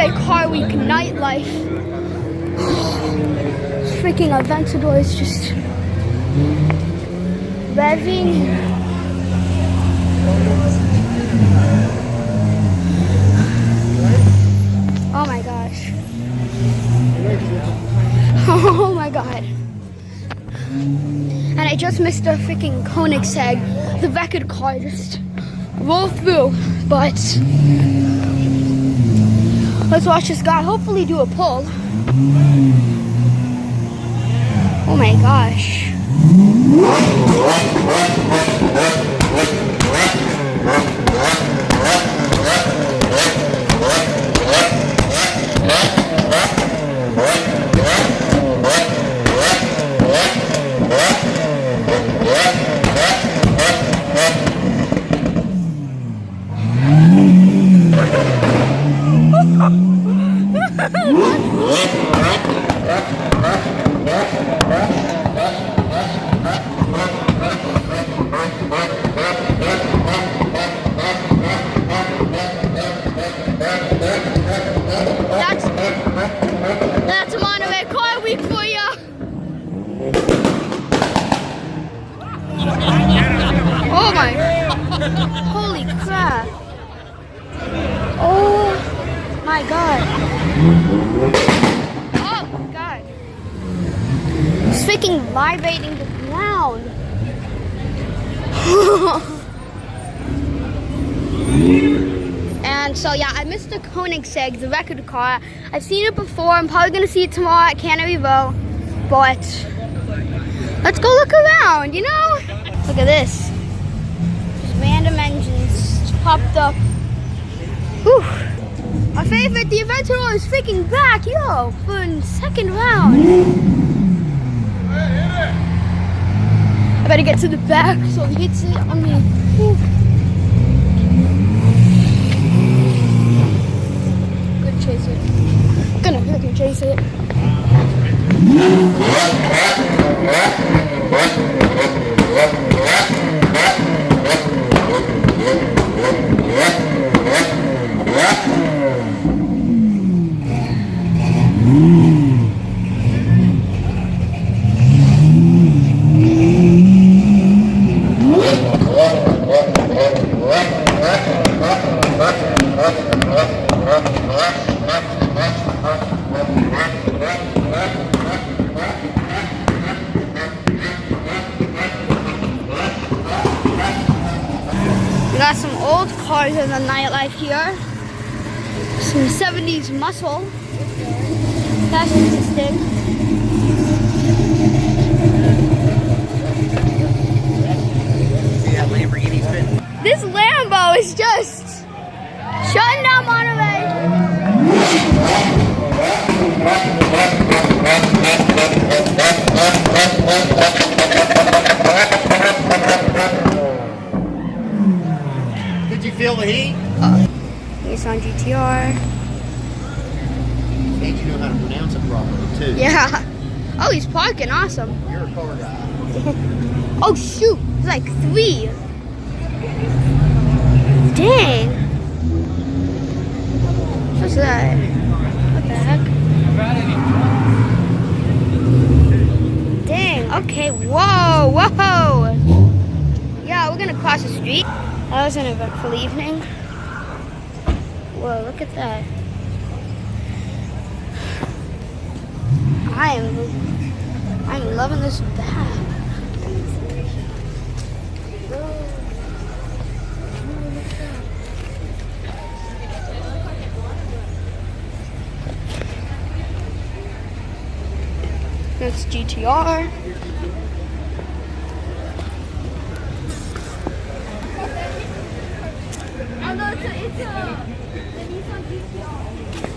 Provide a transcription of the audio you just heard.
Monorail Car Week nightlife. This freaking Aventador is just revving. Oh my gosh. Oh my god. And I just missed a freaking Koenigsegg. The record car just rolled through. But let's watch this guy hopefully do a pull. Oh my gosh. That's a Monorail Car Week for ya. Oh my! Holy crap! Oh my god! Oh god! It's freaking vibrating the ground. And so yeah, I missed the Koenigsegg, the record car. I've seen it before. I'm probably gonna see it tomorrow at Canterbury. But let's go look around, you know? Look at this. Just random engines just popped up. Whew. My favorite, the Aventador is freaking back, yo, for the second round. I better get to the back so he hits it on me. Whew. Chase it. I'm gonna freaking chase it. We got some old cars in the nightlife here. Some 70s muscle. That's interesting. See that Lamborghini spin? This Lambo is just shutting down Monterey. Did you feel the heat? Nissan GTR. And you know how to pronounce it properly too. Yeah. Oh, he's parking. Awesome. You're a car guy. Oh shoot, it's like 3. Dang. What's that? What the heck? Dang, okay, whoa, whoa. Yeah, we're gonna cross the street. That was an eventful evening. Whoa, look at that. I'm loving this bag. That's GTR. Oh no, it's a Nissan GTR.